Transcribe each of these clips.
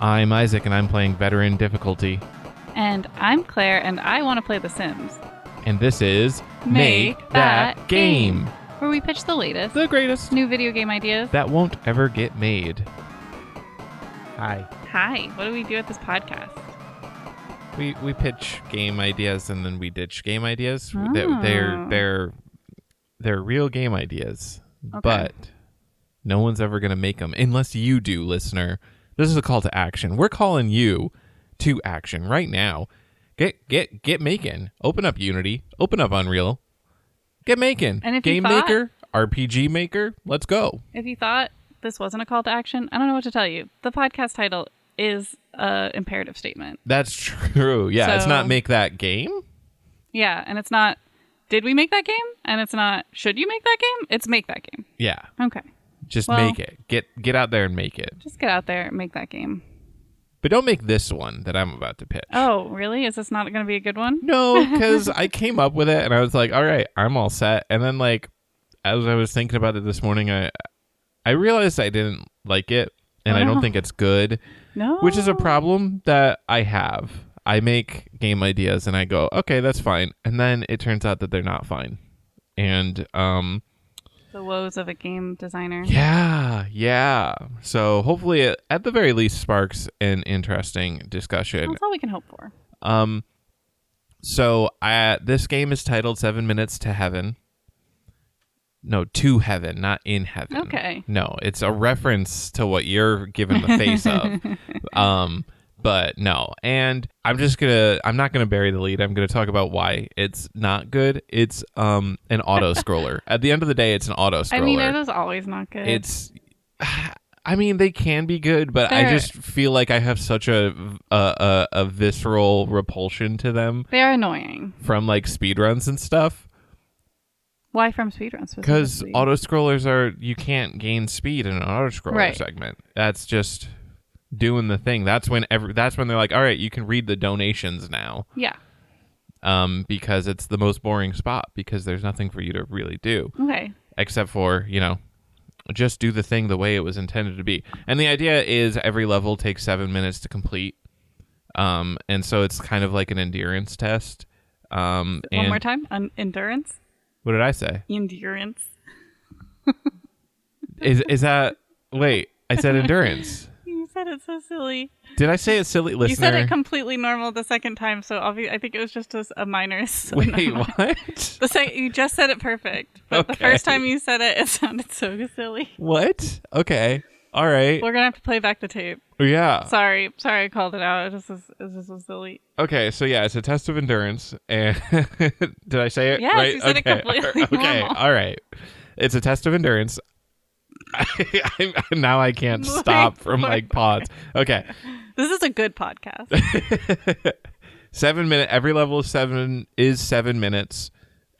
I'm Isaac, and I'm playing Veteran Difficulty. And I'm Claire, and I want to play The Sims. And this is Make That Game, where we pitch the latest, the greatest new video game ideas that won't ever get made. Hi. Hi, what do we do at this podcast? We pitch game ideas and then we ditch game ideas. Oh. They're real game ideas, Okay. but no one's ever going to make them unless you do, listener. This is a call to action. We're calling you to action right now. Get making. Open up Unity. Open up Unreal. Get making. And if Game you thought, Maker, RPG Maker. Let's go. If you thought this wasn't a call to action, I don't know what to tell you. The podcast title is an imperative statement. That's true. Yeah, it's So- not make that game. Yeah, and it's not, did we make that game? And it's not, should you make that game? It's make that game. Yeah, Okay. just Well- make it. Get out there and make it. Just get out there and make that game. But don't make this one that I'm about to pitch. Oh, really? Is this not going to be a good one? No, because I came up with it and I was like, all right, I'm all set. And then, like, as I was thinking about it this morning, I realized I didn't like it, and I don't think it's good, No. which is a problem that I have. I make game ideas and I go, okay, that's fine. And then it turns out that they're not fine. And, The woes of a game designer. yeah. So hopefully it, at the very least, sparks an interesting discussion. That's all we can hope for. So this game is titled 7 Minutes to Heaven. No, to heaven, not in heaven. Okay. No, it's a reference to what you're giving the face of. But no. And I'm not gonna bury the lead. I'm gonna talk about why it's not good. It's an auto scroller. At the end of the day, it's an auto scroller. I mean, it is always not good. I mean, they can be good, but I just feel like I have such a visceral repulsion to them. They are annoying. From like speedruns and stuff. Why from speedruns? Because auto scrollers you can't gain speed in an auto scroller segment. That's just doing the thing. That's when they're like, all right, you can read the donations now. Yeah. Because it's the most boring spot because there's nothing for you to really do. Okay. Except for, just do the thing the way it was intended to be. And the idea is every level takes 7 minutes to complete. And so it's kind of like an endurance test. One more time. Endurance. What did I say? Endurance. Is that... Wait, I said endurance. You said it so silly. Did I say it silly, listener? You said it completely normal the second time, so I think it was just a minor. Wait, what? You just said it perfect, but the first time you said it, it sounded so silly. What? Okay. All right. We're gonna have to play back the tape. Yeah. Sorry, I called it out. It just was silly. Okay, so yeah, it's a test of endurance, and did I say it yes, right? You said it completely Okay, normal. all right. It's a test of endurance. Now I can't stop from like pause. Okay. This is a good podcast. 7 minutes. Every level of 7 is 7 minutes.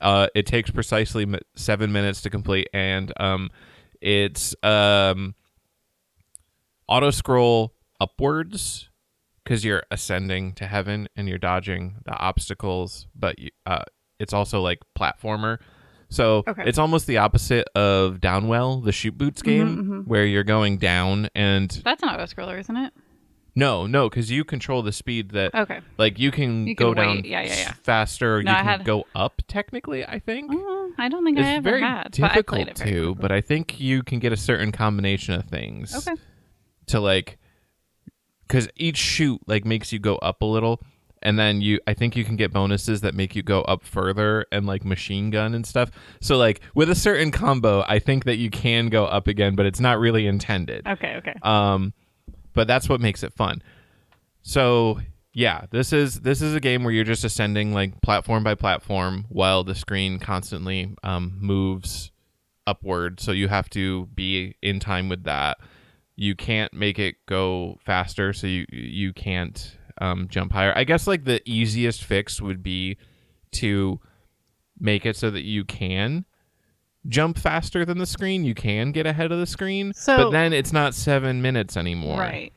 It takes precisely 7 minutes to complete, and it's auto scroll upwards because you're ascending to heaven and you're dodging the obstacles, but it's also like platformer. So It's almost the opposite of Downwell, the shoot boots game, where you're going down and... That's an auto-scroller, isn't it? No, because you control the speed that... Okay. Like, you can go down faster, or No, you can go up, technically, I think. I don't think I ever had. It's very difficult but I think you can get a certain combination of things. Okay. To, like... Because each shoot, like, makes you go up a little... And then I think you can get bonuses that make you go up further and like machine gun and stuff. So like with a certain combo, I think that you can go up again, but it's not really intended. Okay. But that's what makes it fun. So yeah, this is a game where you're just ascending like platform by platform while the screen constantly moves upward. So you have to be in time with that. You can't make it go faster, so you can't jump higher. I guess like the easiest fix would be to make it so that you can jump faster than the screen. You can get ahead of the screen, but then it's not 7 minutes anymore. Right.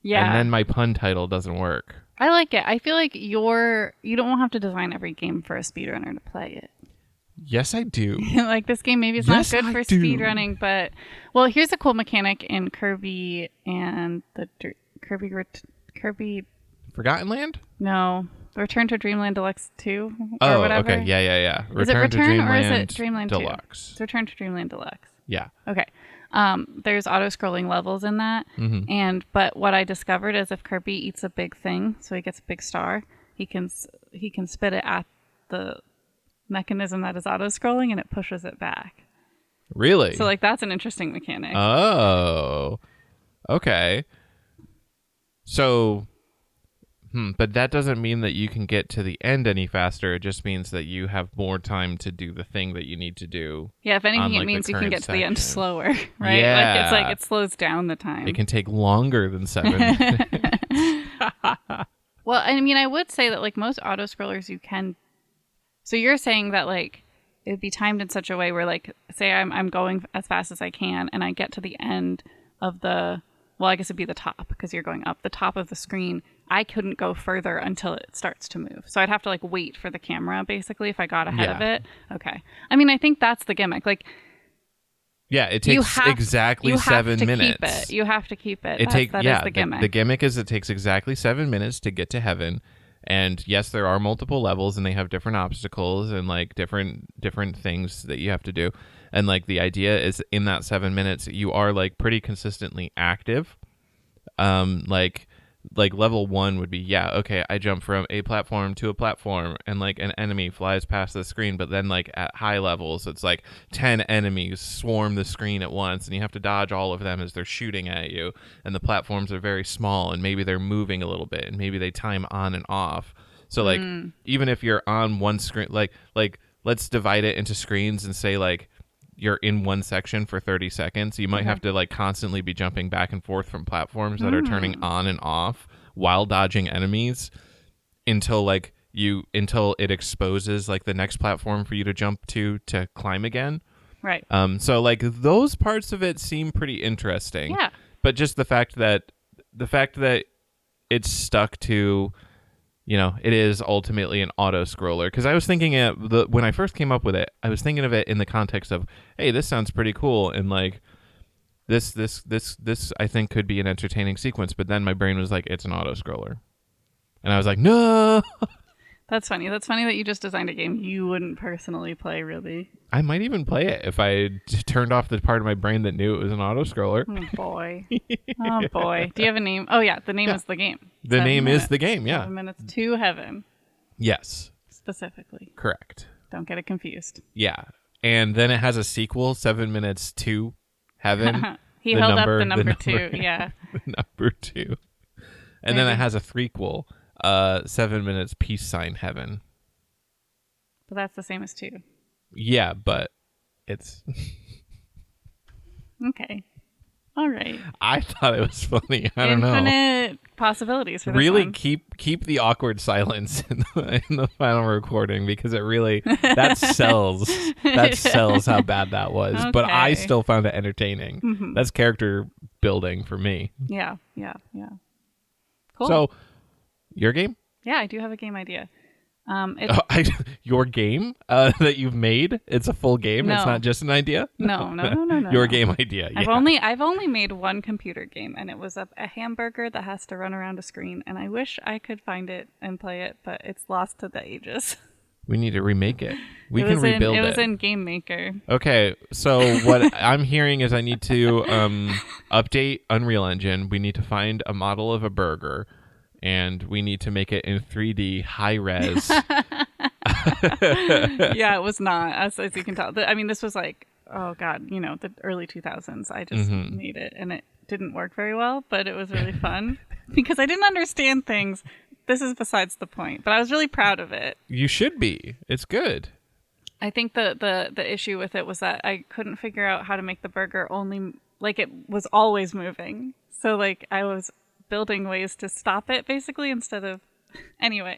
Yeah. And then my pun title doesn't work. I like it. I feel like you don't have to design every game for a speedrunner to play it. Yes, I do. Like this game maybe it's not good for speedrunning, but well, here's a cool mechanic in Kirby and the Kirby. Forgotten Land? No, Return to Dreamland Deluxe 2 or Oh, whatever. okay. Yeah. Is it Return to Dreamland or is it Dreamland Deluxe? 2? It's Return to Dreamland Deluxe. Yeah. Okay. There's auto-scrolling levels in that, Mm-hmm. but what I discovered is if Kirby eats a big thing, so he gets a big star, he can spit it at the mechanism that is auto-scrolling, and it pushes it back. Really? So like that's an interesting mechanic. Oh. Okay. So, but that doesn't mean that you can get to the end any faster. It just means that you have more time to do the thing that you need to do. Yeah, if anything, on, it means you can get to the end section. slower, right? Yeah. Like it slows down the time. It can take longer than 7 minutes. Well, I mean, I would say that like most auto scrollers, you can. So you're saying that like it would be timed in such a way where like say I'm going as fast as I can and I get to the end of the, well, I guess it'd be the top because you're going up the top of the screen. I couldn't go further until it starts to move. So I'd have to like wait for the camera basically if I got ahead of it. Okay. I mean, I think that's the gimmick. Like, yeah, it takes exactly 7 minutes. You have to keep it. That is the gimmick. The gimmick is it takes exactly 7 minutes to get to heaven. And yes, there are multiple levels and they have different obstacles and like different things that you have to do. And like the idea is in that 7 minutes, you are like pretty consistently active. Like level 1 would be, okay, I jump from a platform to a platform and like an enemy flies past the screen. But then like at high levels, it's like 10 enemies swarm the screen at once and you have to dodge all of them as they're shooting at you. And the platforms are very small and maybe they're moving a little bit and maybe they time on and off. So like even if you're on one screen, like let's divide it into screens and say like you're in one section for 30 seconds, you might have to like constantly be jumping back and forth from platforms that are turning on and off while dodging enemies until it exposes like the next platform for you to jump to climb again. Right. So like those parts of it seem pretty interesting. Yeah. But just the fact that it's stuck to, it is ultimately an auto scroller. Because I was thinking when I first came up with it, I was thinking of it in the context of, hey, this sounds pretty cool, and like this I think could be an entertaining sequence. But then my brain was like, it's an auto scroller, and I was like, no. That's funny. That's funny that you just designed a game you wouldn't personally play, really. I might even play it if I turned off the part of my brain that knew it was an auto scroller. Oh boy. Oh boy. Do you have a name? Oh yeah, the name is the game. The name is the game, yeah. 7 minutes to heaven. Yes. Specifically. Correct. Don't get it confused. Yeah. And then it has a sequel, 7 minutes to heaven. He held up the number 2, yeah. The number 2. And then it has a threequel, 7 minutes peace sign heaven. But that's the same as 2. Yeah, but it's okay. All right. I thought it was funny. I don't know. Infinite possibilities for this really one. keep the awkward silence in the final recording because it really that sells how bad that was. Okay. But I still found it entertaining. That's character building for me. Yeah. Cool. So, your game? Yeah, I do have a game idea. Your game that you've made? It's a full game. No. It's not just an idea. No. Your game idea. Yeah. I've only made one computer game, and it was a hamburger that has to run around a screen. And I wish I could find it and play it, but it's lost to the ages. We need to remake it. We can rebuild it. It was in Game Maker. Okay, so what I'm hearing is I need to update Unreal Engine. We need to find a model of a burger. And we need to make it in 3D high res. Yeah, it was not, as you can tell. I mean, this was like, oh God, the early 2000s. I just made it, and it didn't work very well, but it was really fun because I didn't understand things. This is besides the point, but I was really proud of it. You should be. It's good. I think the issue with it was that I couldn't figure out how to make the burger only, like it was always moving. So like I was building ways to stop it basically instead of anyway.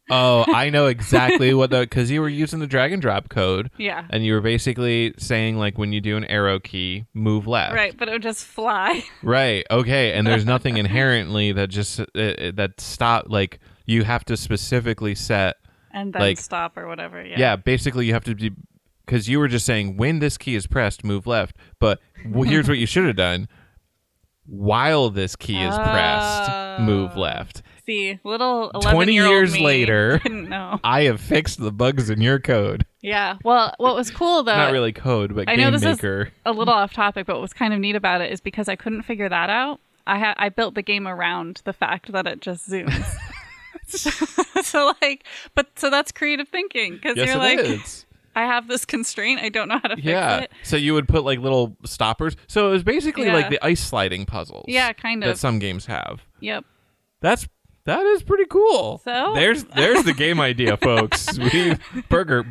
Oh, I know exactly because you were using the drag and drop code. Yeah. And you were basically saying like when you do an arrow key, move left. Right, but it would just fly. Right. Okay. And there's nothing inherently that just that stop, like you have to specifically set and then like stop or whatever. Yeah. Yeah. Basically you have to be, because you were just saying when this key is pressed, move left. But here's what you should have done. while this key is pressed, move left. See, little 20 11-year-old years me later, didn't know. I have fixed the bugs in your code. Yeah. Well, what was cool though, Not really code, but I know game this maker. is a little off topic, but what was kind of neat about it is because I couldn't figure that out. I built the game around the fact that it just zooms. so that's creative thinking because Yes, you're it like, is. I have this constraint. I don't know how to fix it. So you would put like little stoppers. So it was basically Yeah. like the ice sliding puzzles. Yeah, kind of. That some games have. Yep. That is pretty cool. So? There's the game idea, folks. Burger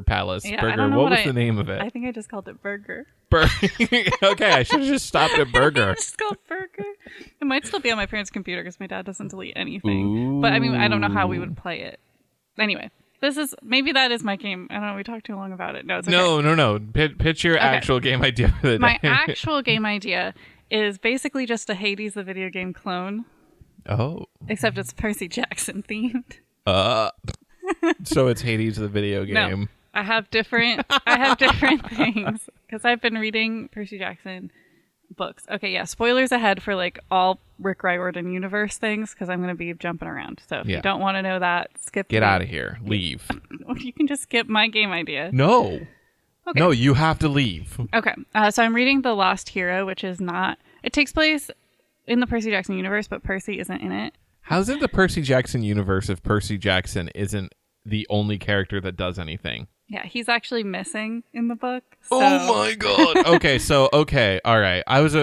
Palace. Yeah, I Burger. don't know What was I- the name of it? I think I just called it Burger. Okay, I should have just stopped at Burger. It's just called Burger. It might still be on my parents' computer because my dad doesn't delete anything. But I mean, I don't know how we would play it. Anyway, maybe that is my game. I don't know. We talked too long about it. No, it's okay. No. Pitch your actual game idea for the My day. actual game idea is basically just a Hades the video game clone, Oh. except it's Percy Jackson themed. So it's Hades the video game. No, I have different things because I've been reading Percy Jackson books. Okay, yeah. Spoilers ahead for like all Rick Riordan universe things because I'm going to be jumping around. So if you don't want to know that, skip. Get out of here. Leave. You can just skip my game idea. No. Okay. No, you have to leave. Okay. So I'm reading The Lost Hero, which is not. It takes place in the Percy Jackson universe, but Percy isn't in it. How's it the Percy Jackson universe if Percy Jackson isn't the only character that does anything? Yeah, he's actually missing in the book. So. Oh my god. Okay, all right. I was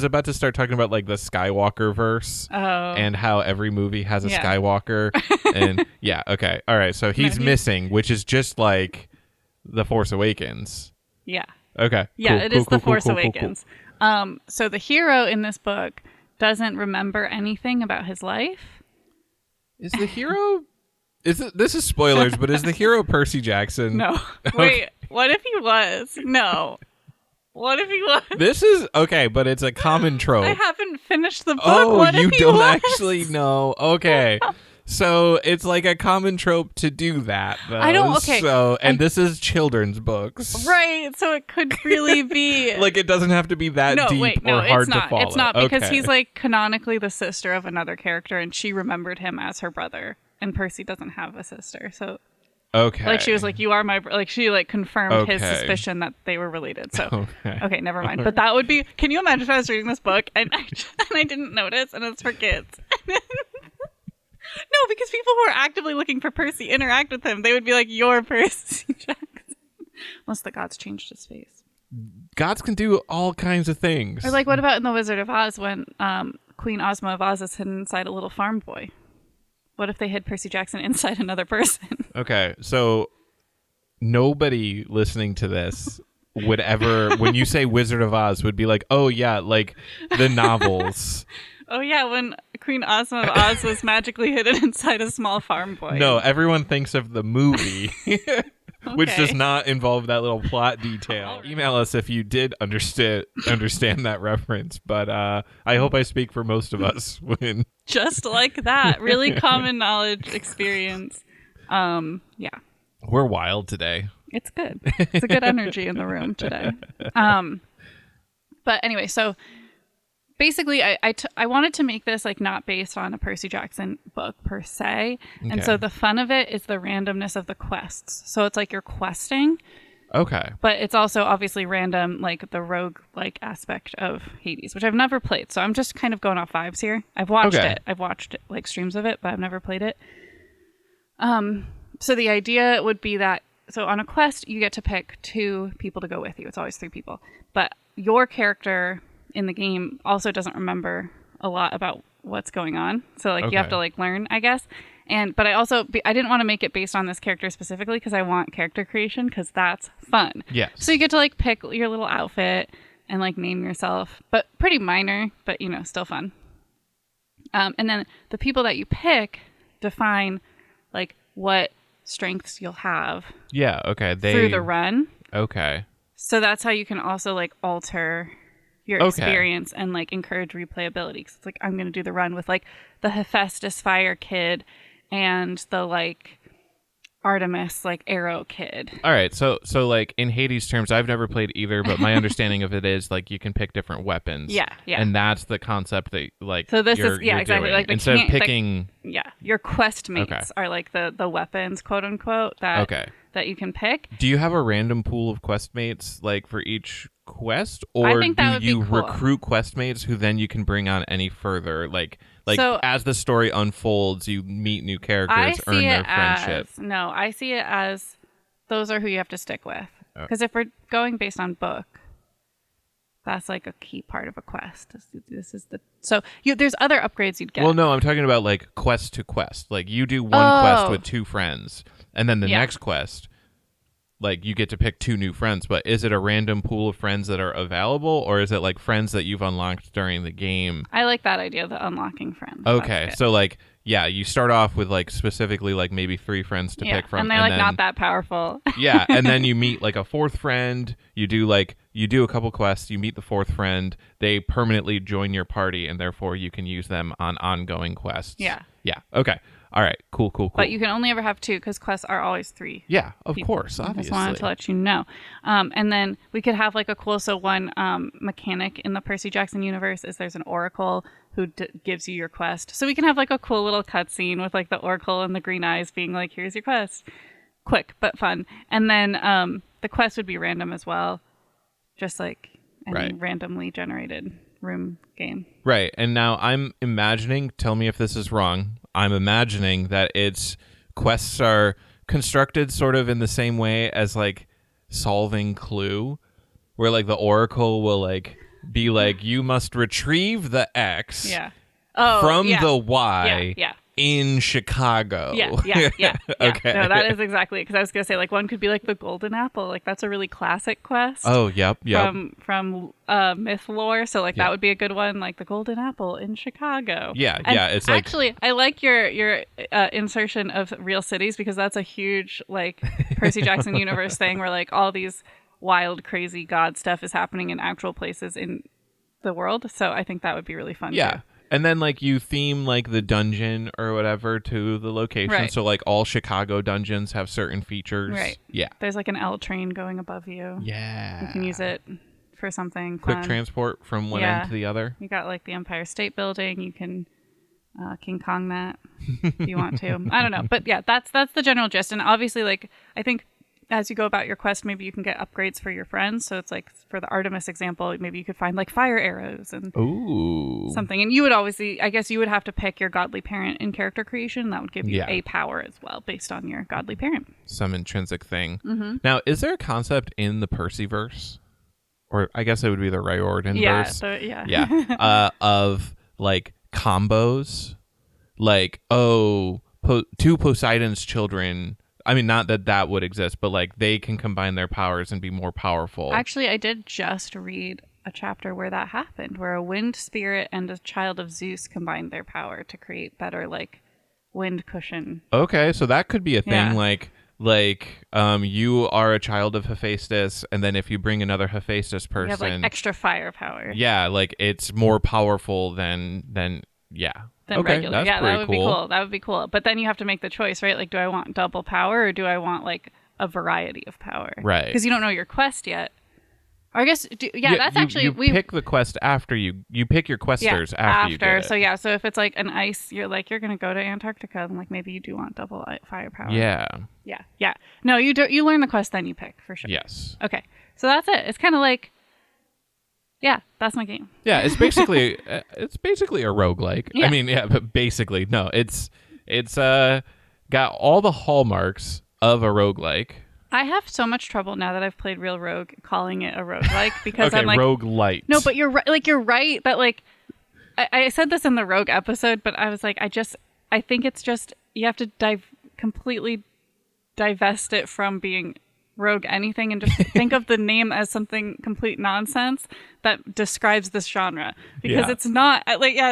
about to start talking about like the Skywalker verse and how every movie has a Skywalker and yeah, okay. All right. So he's missing, which is just like The Force Awakens. Yeah. Okay. Yeah, cool, it is cool, The cool, Force cool, Awakens. So the hero in this book doesn't remember anything about his life. Is the hero this is spoilers, but is the hero Percy Jackson? No. Wait, what if he was? No. What if he was? This is okay, but it's a common trope. I haven't finished the book. Oh, what you if he don't was? actually know. Okay. So it's like a common trope to do that, though. I don't- okay. So, and this is children's books. Right, so it could really be. Like, it doesn't have to be that no, deep wait, no, or hard it's not. to follow. It's not because Okay. he's like canonically the sister of another character, and she remembered him as her brother, and Percy doesn't have a sister, so. Okay. Like she was like, "You are my," like she like confirmed his Okay. suspicion that they were related. So Okay. never mind. But that would be. Can you imagine if I was reading this book and I didn't notice, and it's for kids? No, because people who are actively looking for Percy interact with him. They would be like, "You're Percy Jackson," unless the gods changed his face. Gods can do all kinds of things. Or like, what about in The Wizard of Oz when Queen Ozma of Oz is hidden inside a little farm boy? What if they hid Percy Jackson inside another person? Okay, so nobody listening to this would ever, when you say Wizard of Oz, would be like, oh yeah, like the novels. Oh yeah, when Queen Ozma of Oz was magically hidden inside a small farm boy. No, everyone thinks of the movie, which does Okay. not involve that little plot detail. Email us if you did understand that reference, but I hope I speak for most of us when Just like that. Really common knowledge experience. Yeah. we're wild today. It's good. It's a good energy in the room today. But anyway, so basically I wanted to make this like not based on a Percy Jackson book per se. And so Okay. the fun of it is the randomness of the quests. So it's like you're questing, Okay. but it's also obviously random, like the rogue-like aspect of Hades, which I've never played. So I'm just kind of going off vibes here. I've watched Okay. it. I've watched like streams of it, but I've never played it. So the idea would be that, so on a quest, you get to pick 2 people to go with you. It's always 3 people. But your character in the game also doesn't remember a lot about what's going on. So like you have Okay. to like learn, I guess. But I didn't want to make it based on this character specifically because I want character creation because that's fun. Yes. So you get to like pick your little outfit and like name yourself, but pretty minor, but you know, still fun. And then the people that you pick define like what strengths you'll have Yeah. Okay. through the run. Okay. So that's how you can also like alter your Okay. experience and like encourage replayability. Cause it's like, I'm going to do the run with like the Hephaestus Fire Kid and the like Artemis, like arrow kid. All right, so like in Hades terms, I've never played either, but my understanding of it is like you can pick different weapons. Yeah. And that's the concept that like So this you're, is you're exactly doing. like Instead of picking. Your quest mates are like the weapons, quote unquote, that you can pick. Do you have a random pool of quest mates like for each quest, or I think that would do you be cool. recruit quest mates who then you can bring on any further? Like So, as the story unfolds, you meet new characters, earn their friendship. I see it as those are who you have to stick with. Because if we're going based on book, that's like a key part of a quest. There's other upgrades you'd get. Well, no, I'm talking about like quest to quest. Like you do one quest with 2 friends, and then the next quest, like you get to pick 2 new friends. But is it a random pool of friends that are available, or is it like friends that you've unlocked during the game? I like that idea, the unlocking friends. Okay, so like you start off with like specifically like maybe 3 friends to pick from, and they're like not that powerful. And then you meet like a 4th friend. You do a couple quests. You meet the 4th friend. They permanently join your party, and therefore you can use them on ongoing quests. Yeah. Okay. All right. Cool. But you can only ever have 2 because quests are always 3. Yeah, of course, obviously. Just wanted to let you know. And then we could have like a cool, one mechanic in the Percy Jackson universe is there's an oracle who gives you your quest. So we can have like a cool little cutscene with like the oracle and the green eyes being like, here's your quest. Quick, but fun. And then the quest would be random as well. Just like any randomly generated room game. Right. And now I'm imagining, tell me if this is wrong, I'm imagining that its quests are constructed sort of in the same way as like solving Clue, where like the oracle will like be like, you must retrieve the X from the Y in Chicago. Yeah. Okay. No, that is exactly it. Because I was going to say, like, one could be like the golden apple. Like, that's a really classic quest. Oh, yep. From myth lore. So, like, that would be a good one. Like, the golden apple in Chicago. Yeah. It's like... Actually, I like your insertion of real cities, because that's a huge, like, Percy Jackson universe thing where, like, all these wild, crazy god stuff is happening in actual places in the world. So I think that would be really fun. Yeah. Too. And then like you theme like the dungeon or whatever to the location. Right. So like all Chicago dungeons have certain features. Right. Yeah. There's like an L train going above you. Yeah. You can use it for something quick fun. Transport from one end to the other. You got like the Empire State Building. You can King Kong that if you want to. I don't know. But yeah, that's the general gist. And obviously, like, I think as you go about your quest, maybe you can get upgrades for your friends. So it's like for the Artemis example, maybe you could find like fire arrows and something. And you would obviously, I guess you would have to pick your godly parent in character creation. That would give you a power as well based on your godly parent. Some intrinsic thing. Mm-hmm. Now, is there a concept in the Percyverse? Or I guess it would be the Riordanverse. Of like combos. Like, two Poseidon's children... I mean, not that would exist, but like they can combine their powers and be more powerful. Actually, I did just read a chapter where that happened, where a wind spirit and a child of Zeus combined their power to create better like wind cushion. Okay, so that could be a thing. You are a child of Hephaestus, and then if you bring another Hephaestus person, you have like extra firepower. Yeah, like it's more powerful than regular. That would be cool. That would be cool. But then you have to make the choice, right? Like, do I want double power or do I want like a variety of power? Right. Because you don't know your quest yet. Or I guess, you pick the quest after you pick your questers after you get it. So if it's like an ice, you're going to go to Antarctica, and like maybe you do want double firepower. Yeah. No, you learn the quest, then you pick for sure. Yes. Okay. So that's it. It's kind of like, yeah, that's my game. Yeah, it's basically a roguelike. Yeah. I mean, but basically, no, it's got all the hallmarks of a roguelike. I have so much trouble now that I've played Real Rogue calling it a roguelike because I'm like roguelite. No, but you're right. Like you're right that like I said this in the Rogue episode, but I was like I think it's just you have to completely divest it from being rogue anything and just think of the name as something complete nonsense that describes this genre because it's not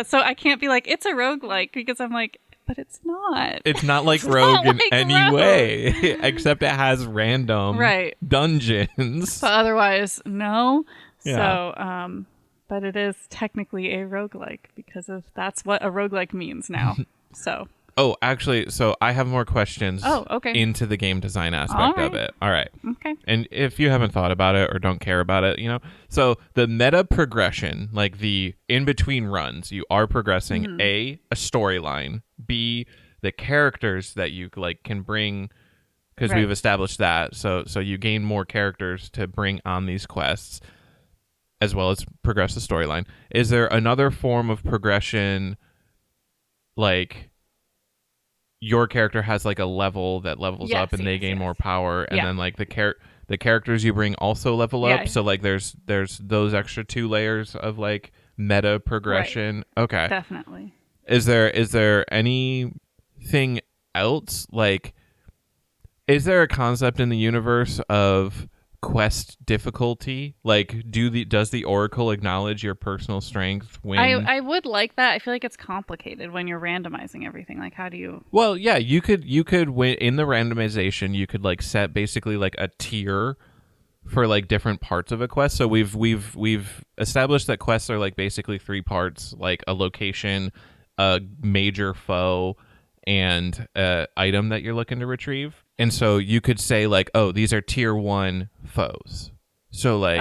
so I can't be like it's a roguelike because I'm like but it's not. It's not like Rogue in any way, except it has random dungeons. But otherwise, no. Yeah. So, but it is technically a roguelike because that's what a roguelike means now. So Oh, actually, so I have more questions into the game design aspect of it. All right. Okay. And if you haven't thought about it or don't care about it, so the meta progression, like the in-between runs, you are progressing a storyline, B, the characters that you like can bring, because we've established that. So you gain more characters to bring on these quests, as well as progress the storyline. Is there another form of progression, like your character has like a level that levels up and they gain more power, and then like the characters you bring also level up, so like there's those extra 2 layers of like meta progression? Okay, definitely. Is there anything else, like is there a concept in the universe of quest difficulty? Like, does the Oracle acknowledge your personal strength when I would like that. I feel like it's complicated when you're randomizing everything. Like, how do you? Well, yeah, you could win in the randomization. You could like set basically like a tier for like different parts of a quest. So we've established that quests are like basically 3 parts, like a location, a major foe, and a item that you're looking to retrieve. And so you could say like, oh, these are tier 1 foes. So like,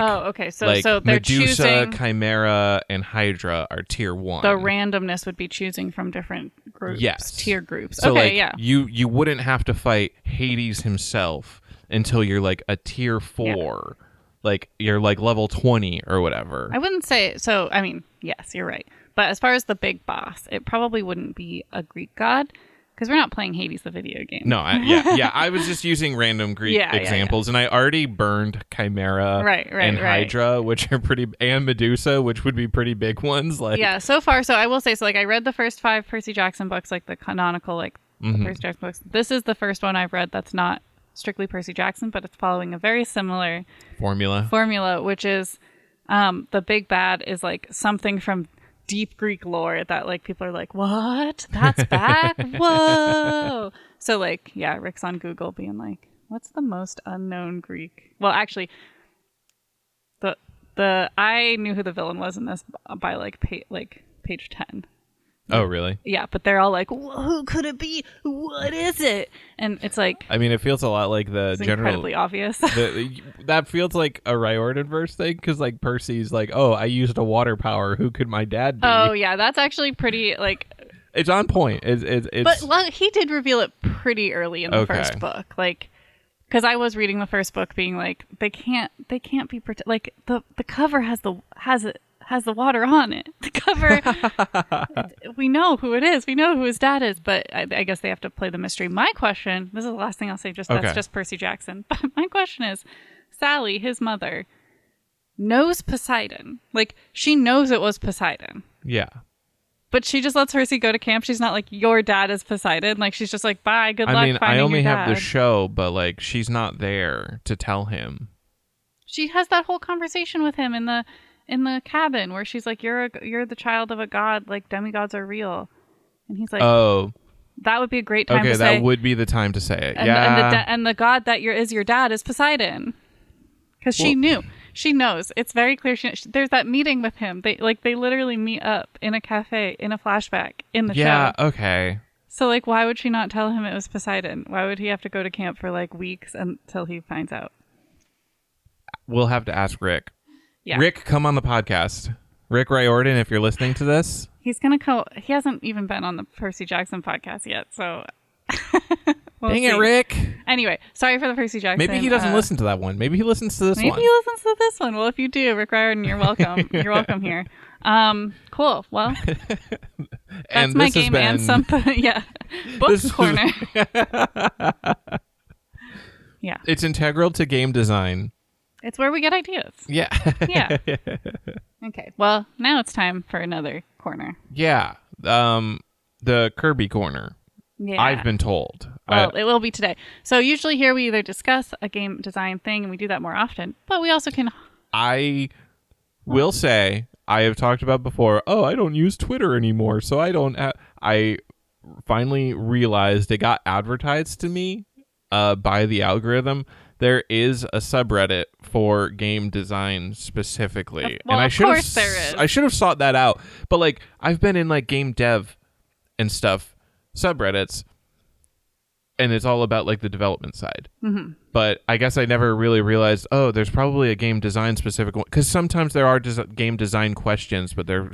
So like they're Medusa, choosing, Chimera, and Hydra are tier 1. The randomness would be choosing from different groups, tier groups. So you wouldn't have to fight Hades himself until you're like a tier 4, like you're like level 20 or whatever. I wouldn't say so. I mean, yes, you're right. But as far as the big boss, it probably wouldn't be a Greek god. Because we're not playing Hades, the video game. No, I was just using random Greek examples, and I already burned Chimera and Hydra, which are and Medusa, which would be pretty big ones. Like, so far, so I will say, so like I read the first 5 Percy Jackson books, like the canonical, like the Percy Jackson books. This is the first one I've read that's not strictly Percy Jackson, but it's following a very similar formula, which is the big bad is like something from deep Greek lore that like people are like, what? That's back? Whoa. So like, Rick's on Google being like, what's the most unknown Greek? Well, actually, the I knew who the villain was in this by like page 10. Oh, really? Yeah, but they're all like, who could it be? What is it? And it's like, I mean, it feels a lot like the general. Incredibly obvious. That feels like a riot inverse thing, because like Percy's like, oh, I used a water power. Who could my dad be? Oh yeah, that's actually pretty like. It's on point. It's But he did reveal it pretty early in the first book, like. Because I was reading the first book, being like, they can't be like the cover has the water on it. The cover, we know who it is. We know who his dad is, but I guess they have to play the mystery. My question, this is the last thing I'll say, that's just Percy Jackson. But my question is, Sally, his mother, knows Poseidon. Like, she knows it was Poseidon. Yeah. But she just lets Percy go to camp. She's not like, your dad is Poseidon. Like, she's just like, bye, good luck finding your dad. I only have the show, but like, she's not there to tell him. She has that whole conversation with him in the cabin where she's like, you're the child of a god, like demigods are real. And he's like, oh, that would be a great time to say. Okay, that would be the time to say it. And the god that is your dad is Poseidon. Because she knew. She knows. It's very clear. There's that meeting with him. They literally meet up in a cafe in a flashback in the show. Yeah, okay. So like, why would she not tell him it was Poseidon? Why would he have to go to camp for like weeks until he finds out? We'll have to ask Rick. Yeah. Rick, come on the podcast. Rick Riordan, if you're listening to this. He's going to go. He hasn't even been on the Percy Jackson podcast yet, so. Dang it, Rick. Anyway, sorry for the Percy Jackson. Maybe he doesn't listen to that one. Maybe he listens to this one. Maybe he listens to this one. Well, if you do, Rick Riordan, you're welcome. You're welcome here. Cool. Well, that's my game and something. Yeah. Book corner. Yeah. It's integral to game design. It's where we get ideas. Yeah. Yeah. Okay. Well, now it's time for another corner. Yeah. The Kirby corner. Yeah. I've been told. Well, it will be today. So usually here we either discuss a game design thing, and we do that more often, but we also can... I will say, I have talked about before, I don't use Twitter anymore, so I don't... I finally realized it got advertised to me by the algorithm. There is a subreddit for game design specifically. Well, and of course there is. I should have sought that out. But like, I've been in like game dev and stuff subreddits, and it's all about like the development side. But I guess I never really realized, oh, there's probably a game design specific one, because sometimes there are game design questions, but they're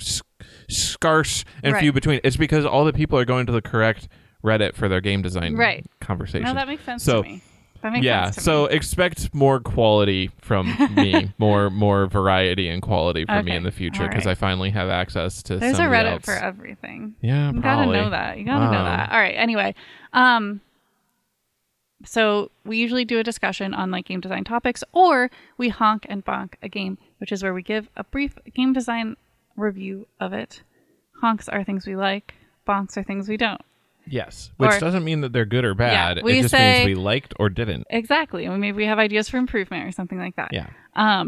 scarce and few between. It's because all the people are going to the correct Reddit for their game design conversation. No, that makes sense to me. That makes sense to so me. expect more quality from me, more variety and quality from me in the future, because I finally have access to. There's a somebody Reddit else. for everything. Yeah, you probably. gotta know that. You gotta know that. All right. Anyway, so we usually do a discussion on like game design topics, or we honk and bonk a game, which is where we give a brief game design review of it. Honks are things we like. Bonks are things we don't. Yes, which doesn't mean that they're good or bad. Yeah, it just means we liked or didn't. Exactly. And maybe we have ideas for improvement or something like that. Yeah.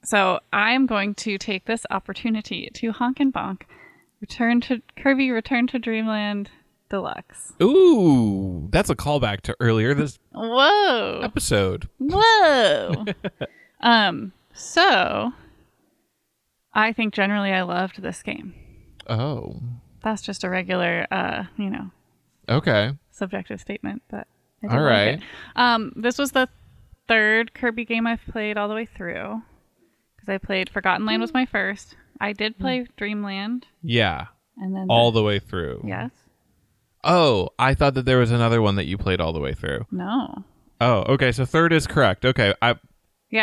So I'm going to take this opportunity to honk and bonk. Return to Dreamland Deluxe. Ooh, that's a callback to earlier this Whoa episode. Whoa. So I think generally I loved this game. Oh. That's just a regular, Okay. subjective statement, but I did All right. like it. This was the third Kirby game I've played all the way through, because I played Forgotten Land was my first. I did play Dreamland. Yeah. And then all the way through. Yes. Oh, I thought that there was another one that you played all the way through. No. Oh, okay. So third is correct. Okay.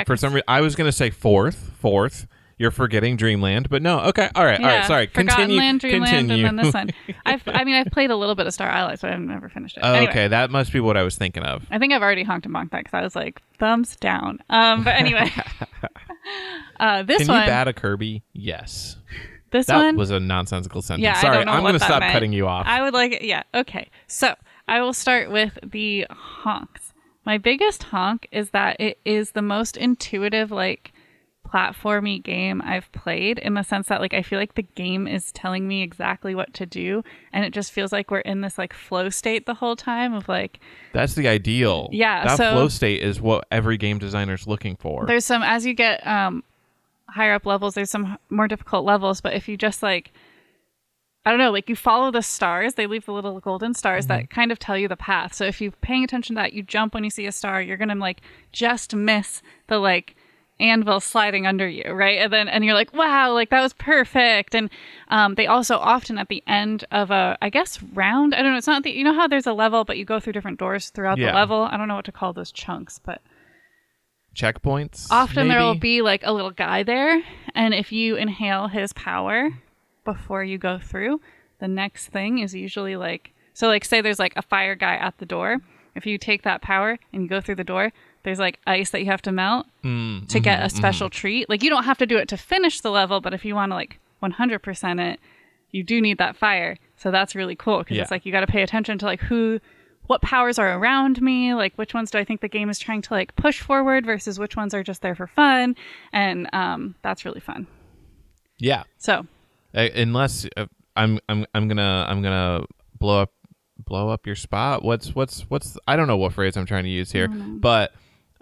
For some reason, I was going to say fourth. You're forgetting Dreamland, but no. Okay. All right. Yeah, All right. Sorry. Forgotten Land, Continue. Dreamland, and then this one. I've played a little bit of Star Allies, but I've never finished it. Oh, Anyway, okay. That must be what I was thinking of. I think I've already honked and bonked that, because I was like, thumbs down. But anyway. This Can one. you bat a Kirby? Yes. That That was a nonsensical sentence. Yeah, Sorry, I don't know I'm what going to that stop meant. cutting you off. I would like it. Yeah. Okay. So I will start with the honks. My biggest honk is that it is the most intuitive, like, platformy game I've played, in the sense that, like, I feel like the game is telling me exactly what to do, and it just feels like we're in this like flow state the whole time of like. That's the ideal. Yeah. That so flow state is what every game designer's looking for. There's some, as you get higher up levels, there's some more difficult levels, but if you just like, I don't know, like you follow the stars, they leave the little golden stars that kind of tell you the path. So if you're paying attention to that, you jump when you see a star, you're gonna like just miss the like anvil sliding under you, right? And you're like, wow, like that was perfect. And they also often at the end of a, I guess, round, I don't know, it's not the, you know how there's a level but you go through different doors throughout the level? I don't know what to call those chunks, but checkpoints. often maybe? there will be like a little guy there, and if you inhale his power before you go through, the next thing is usually like, so like say there's like a fire guy at the door. If you take that power and you go through the door, there's like ice that you have to melt to get a special treat. Like you don't have to do it to finish the level, but if you want to like 100% it, you do need that fire. So that's really cool, because it's like you got to pay attention to like what powers are around me, like which ones do I think the game is trying to like push forward versus which ones are just there for fun, and that's really fun. Yeah. So unless I'm gonna blow up your spot. What's I don't know what phrase I'm trying to use here, but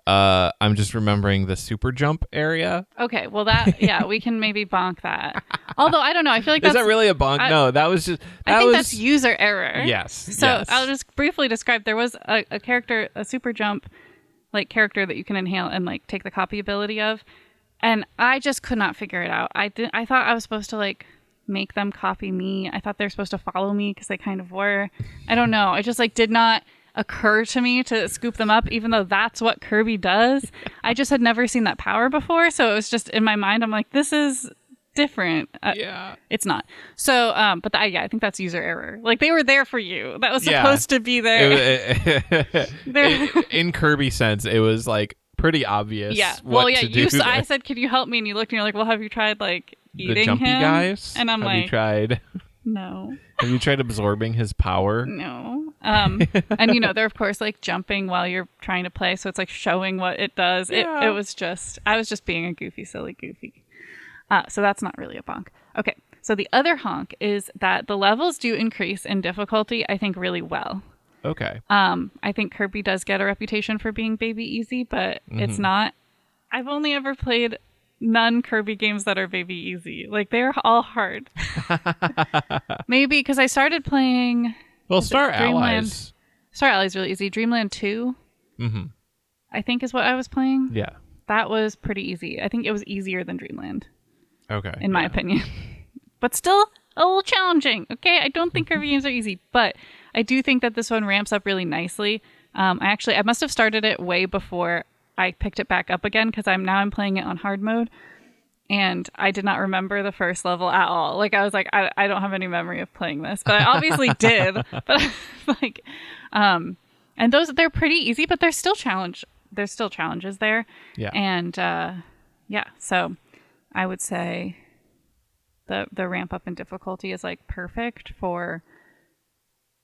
I'm just remembering the super jump area. Okay, well that we can maybe bonk that. Although I don't know, I feel like is that really a bonk? No, that was just. I think that's user error. Yes. So yes. I'll just briefly describe. There was a character, a super jump, like character that you can inhale and like take the copy ability of, and I just could not figure it out. I thought I was supposed to like make them copy me. I thought they were supposed to follow me because they kind of were. I don't know. It just like did not occur to me to scoop them up, even though that's what Kirby does. I just had never seen that power before, so it was just in my mind, I'm like, this is different. Yeah, it's not. So but I think that's user error. Like they were there for you. That was supposed to be there. In Kirby sense, it was like pretty obvious. Yeah. What to do I said, "Can you help me?" And you looked, and you're like, "Well, have you tried like eating the jumpy him?" guys? And I'm have like, you tried? No. Have you tried absorbing his power? No. And they're of course like jumping while you're trying to play, so it's like showing what it does. Yeah. It was just, I was just being a silly goofy. So that's not really a bonk. Okay. So the other honk is that the levels do increase in difficulty, I think, really well. Okay. I think Kirby does get a reputation for being baby easy, but it's not. I've only ever played non-Kirby games that are baby easy. Like they're all hard. Maybe because I started playing Well, Is it Star Dreamland? Allies. Star Allies is really easy. Dreamland 2, I think, is what I was playing. Yeah. That was pretty easy. I think it was easier than Dreamland, Okay. in my opinion. But still a little challenging. Okay, I don't think Kirby games are easy, but I do think that this one ramps up really nicely. I must have started it way before I picked it back up again because I'm playing it on hard mode, and I did not remember the first level at all. Like I was like, I don't have any memory of playing this, but I obviously did. But like, and they're pretty easy, but there's still challenges there. Yeah. And so I would say the ramp up in difficulty is like perfect for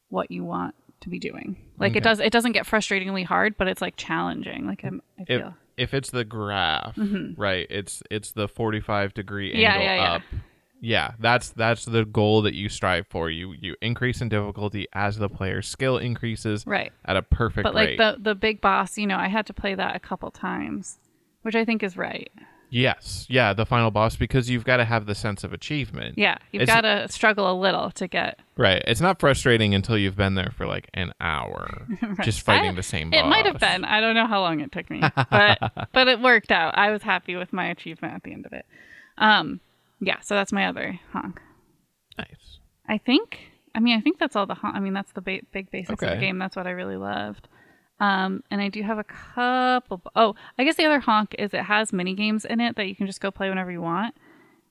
what you want to be doing. Like it doesn't get frustratingly hard, but it's like challenging. Like I feel if it's the graph, right? It's the 45-degree angle up. Yeah, that's the goal that you strive for. You increase in difficulty as the player's skill increases, right, at a perfect rate. But like the big boss, I had to play that a couple times, which I think is right. Yes, yeah, the final boss, because you've got to have the sense of achievement. Yeah, you've got to struggle a little to get... Right, it's not frustrating until you've been there for like an hour, right, just fighting the same boss. It might have been. I don't know how long it took me, but it worked out. I was happy with my achievement at the end of it. Yeah, so that's my other honk. Nice. I think that's all the honk. I mean, that's the big basics of the game. That's what I really loved. And I do have a couple... Oh, I guess the other honk is it has mini games in it that you can just go play whenever you want.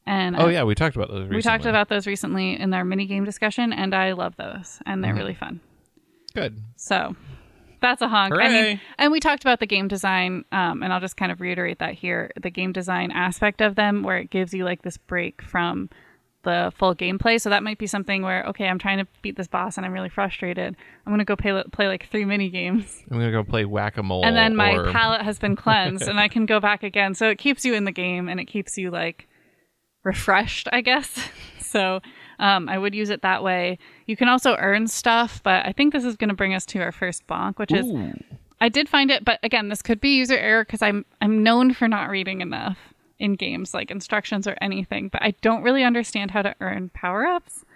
And yeah, we talked about those recently. We talked about those recently in our mini game discussion, and I love those, and they're really fun. Good. So that's a honk. Hooray. I mean, and we talked about the game design, and I'll just kind of reiterate that here. The game design aspect of them, where it gives you like this break from the full gameplay. So that might be something where, okay, I'm trying to beat this boss and I'm really frustrated. I'm going to go play like 3 mini games. I'm going to go play whack-a-mole. And then my palate has been cleansed and I can go back again. So it keeps you in the game and it keeps you like refreshed, I guess. So I would use it that way. You can also earn stuff, but I think this is going to bring us to our first bonk, which is, I did find it, but again, this could be user error because I'm known for not reading enough in games, like instructions or anything, but I don't really understand how to earn power-ups.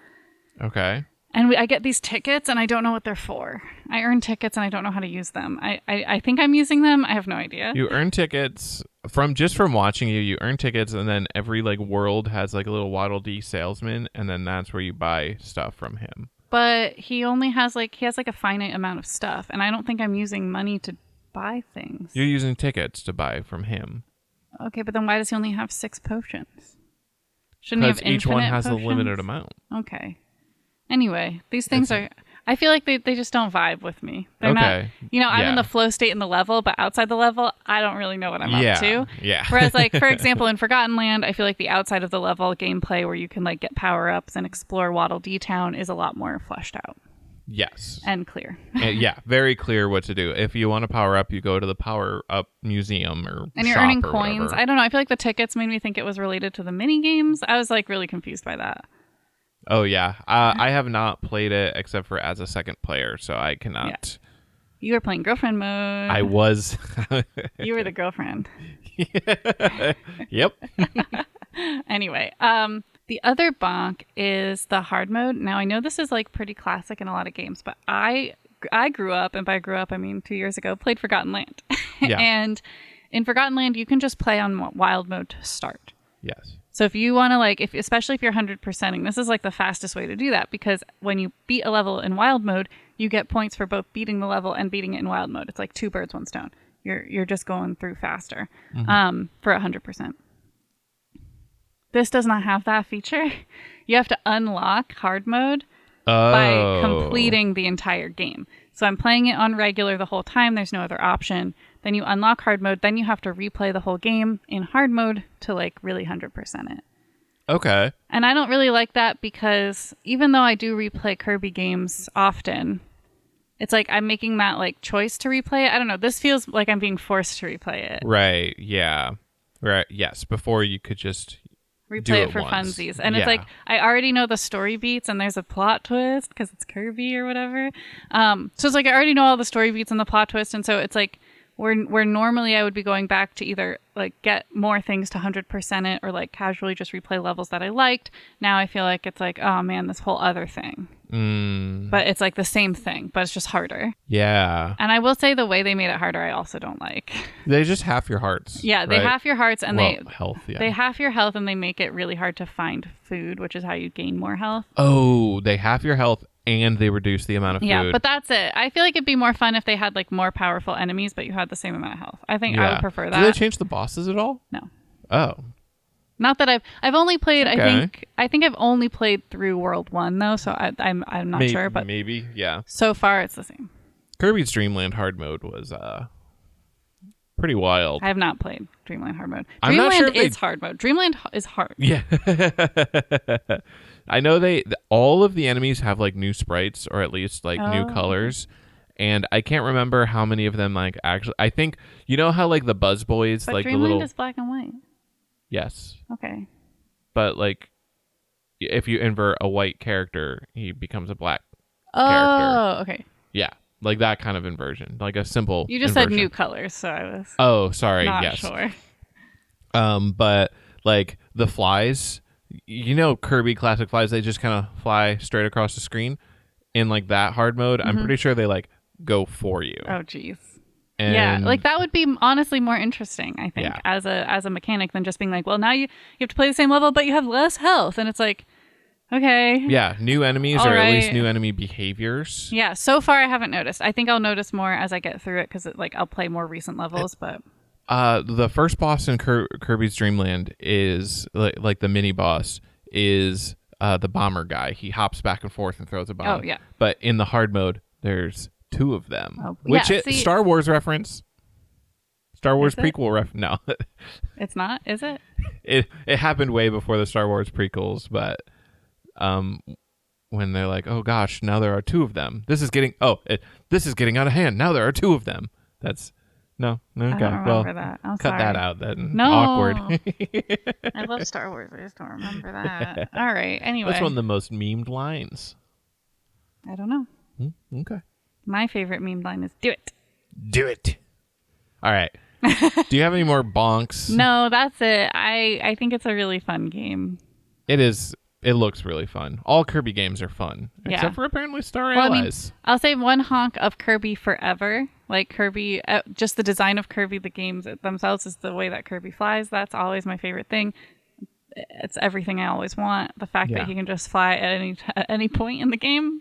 Okay. And I get these tickets and I don't know what they're for. I earn tickets and I don't know how to use them. I think I'm using them. I have no idea. You earn tickets from watching you earn tickets, and then every like world has like a little Waddle Dee salesman, and then that's where you buy stuff from him. But he has a finite amount of stuff, and I don't think I'm using money to buy things. You're using tickets to buy from him. Okay, but then why does he only have 6 potions? Shouldn't he have infinite each one has potions? a limited amount. Okay. Anyway, these things I feel like they just don't vibe with me. They're not, I'm in the flow state in the level, but outside the level, I don't really know what I'm up to. Yeah. Whereas like, for example, in Forgotten Land, I feel like the outside of the level gameplay where you can like get power-ups and explore Waddle Dee Town is a lot more fleshed out. Yes. And clear. Yeah, very clear what to do. If you want to power up, you go to the power up museum or and you're earning coins. I don't know. I feel like the tickets made me think it was related to the mini games. I was like really confused by that. Oh yeah, I have not played it except for as a second player, so I cannot. Yeah. You were playing girlfriend mode. I was. You were the girlfriend. Yep. Anyway, the other bonk is the hard mode. Now, I know this is like pretty classic in a lot of games, but I grew up, and by grew up, I mean 2 years ago, played Forgotten Land. Yeah. And in Forgotten Land, you can just play on wild mode to start. Yes. So if you want to especially if you're 100%ing, this is like the fastest way to do that, because when you beat a level in wild mode, you get points for both beating the level and beating it in wild mode. It's like 2 birds, 1 stone. You're just going through faster for 100%. This does not have that feature. You have to unlock hard mode by completing the entire game. So I'm playing it on regular the whole time. There's no other option. Then you unlock hard mode. Then you have to replay the whole game in hard mode to like really 100% it. Okay. And I don't really like that because even though I do replay Kirby games often, it's like I'm making that like choice to replay it. I don't know. This feels like I'm being forced to replay it. Right. Yeah. Right. Yes. Before you could just replay it for funsies. And it's like I already know the story beats and there's a plot twist because it's Kirby or whatever. So it's like I already know all the story beats and the plot twist, and so it's like where normally I would be going back to either like get more things to 100% it or like casually just replay levels that I liked. Now I feel like it's like, oh man, this whole other thing. But it's like the same thing, but it's just harder. Yeah. And I will say the way they made it harder, I also don't like. They just half your hearts. Yeah, they right? half your hearts and health. Yeah. they half your health and they make it really hard to find food, which is how you gain more health. Oh, they half your health and they reduce the amount of food. Yeah, but that's it. I feel like it'd be more fun if they had like more powerful enemies, but you had the same amount of health. I think I would prefer that. Do they change the bosses at all? No. Oh. Not that I've only played. Okay. I think I've only played through World 1 though, so I'm not sure, but maybe, yeah. So far it's the same. Kirby's Dreamland hard mode was pretty wild. I have not played Dreamland hard mode. I'm not sure if is hard mode. Dreamland is hard. Yeah. I know all of the enemies have like new sprites or at least like new colors. And I can't remember how many of them like actually. I think you know how like the Buzz Boys, but like Dreamland the little. is black and white. Yes. Okay. But like, if you invert a white character, he becomes a black character. Oh, okay. Yeah, like that kind of inversion, like a simple. You just inversion. said new colors, so I was. Oh, sorry. Not yes. sure. But like the flies, you know, Kirby classic flies, they just kind of fly straight across the screen. In like that hard mode, I'm pretty sure they like go for you. Oh, geez. And yeah, like that would be honestly more interesting, I think, Yeah. as a mechanic than just being like, well, now you have to play the same level, but you have less health, and it's like, okay. Yeah, new enemies All or at least right. new enemy behaviors. Yeah, so far I haven't noticed. I think I'll notice more as I get through it because like I'll play more recent levels, but. The first boss in Kirby's Dreamland is like the mini boss is the bomber guy. He hops back and forth and throws a bomb. Oh, yeah. But in the hard mode, there's two of them. Oh, which yeah, see- Star Wars reference. Star Wars Is it? prequel ref. No, It's not, is it? it happened way before the Star Wars prequels, but when they're like, oh gosh, now there are two of them. This is getting out of hand. Now there are two of them. That's no. Okay, I don't remember that. I'm cut sorry. that out. Then No. awkward. I love Star Wars. I just don't remember that. All right. Anyway. What's one of the most memed lines? I don't know. Okay. My favorite meme line is "Do it." Do it. All right. Do you have any more bonks? No, that's it. I think it's a really fun game. It is. It looks really fun. All Kirby games are fun, Yeah. except for apparently Star Well, Allies. I'll say one honk of Kirby forever. Like Kirby, just the design of Kirby, the games themselves is the way that Kirby flies. That's always my favorite thing. It's everything I always want. The fact Yeah. that he can just fly at any point in the game,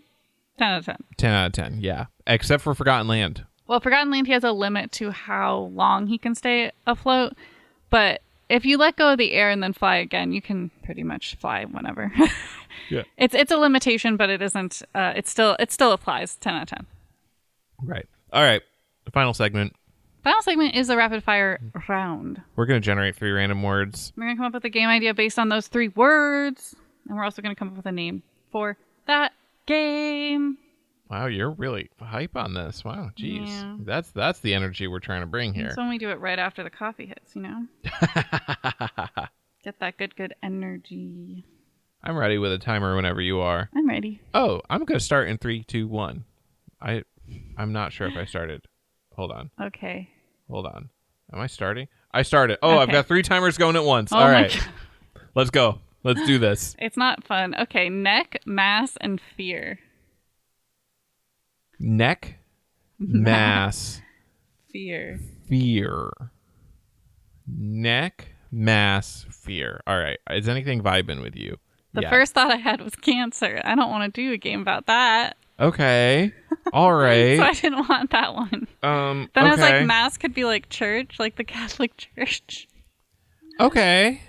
10 out of 10. 10 out of 10. Yeah, except for Forgotten Land. Well, Forgotten Land, he has a limit to how long he can stay afloat. But if you let go of the air and then fly again, you can pretty much fly whenever. Yeah. It's a limitation, but it isn't. It still applies. 10 out of 10. Right. All right. The final segment. Final segment is the rapid fire round. We're gonna generate 3 random words. We're gonna come up with a game idea based on those 3 words, and we're also gonna come up with a name for that game. Wow, you're really hype on this. Wow, geez, Yeah. that's the energy we're trying to bring here. It's when we do it right after the coffee hits, you know. Get that good energy. I'm ready with a timer whenever you are. I'm ready. Oh, I'm gonna start in 3, 2, 1. I'm not sure if I started. Hold on. Okay. Am I starting? I started. Oh, I've Okay. got 3 timers going at once. Oh All my right. God. Let's go. Let's do this. It's not fun. Okay, neck, mass, and fear. Neck, mass, Fear. fear. Neck, mass, fear. All right. Is anything vibing with you? The Yeah. first thought I had was cancer. I don't want to do a game about that. Okay. All right. So I didn't want that one. Then okay. I was like, mass could be like church, like the Catholic Church. Okay.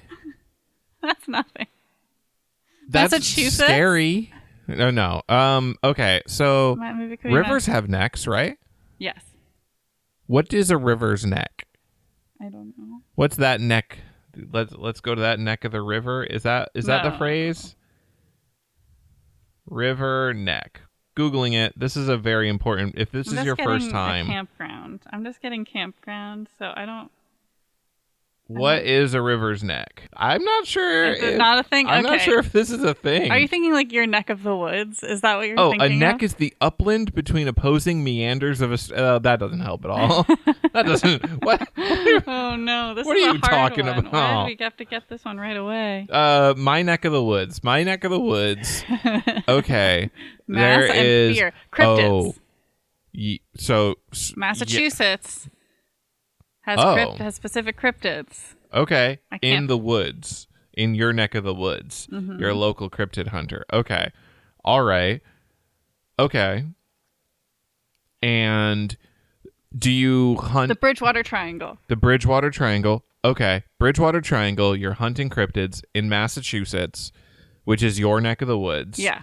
That's nothing. That's Massachusetts? scary. No. Okay. So Maybe it could be rivers have necks, right? Yes. What is a river's neck? I don't know. What's that neck? Let's go to that neck of the river. Is that the No. phrase? River neck. Googling it. This is a very important. If this is your first time, campground. I'm just getting campground, so I don't. What is a river's neck? I'm not sure. Is it not a thing? I'm not Okay. sure if this is a thing. Are you thinking like your neck of the woods? Is that what you're Oh, thinking a neck of? is the upland between opposing meanders of a. That doesn't help at all. That doesn't. What? Oh no, this What is are a you hard talking one. about? Why did we have to get this one right away? My neck of the woods. My neck of the woods. Okay. Mass there and is. fear. Cryptids. So Massachusetts has has specific cryptids. Okay. I In can't- the woods. In your neck of the woods. Mm-hmm. You're a local cryptid hunter. Okay. All right. Okay. And do you hunt The Bridgewater Triangle. the Bridgewater Triangle? Okay. Bridgewater Triangle, you're hunting cryptids in Massachusetts, which is your neck of the woods. Yeah.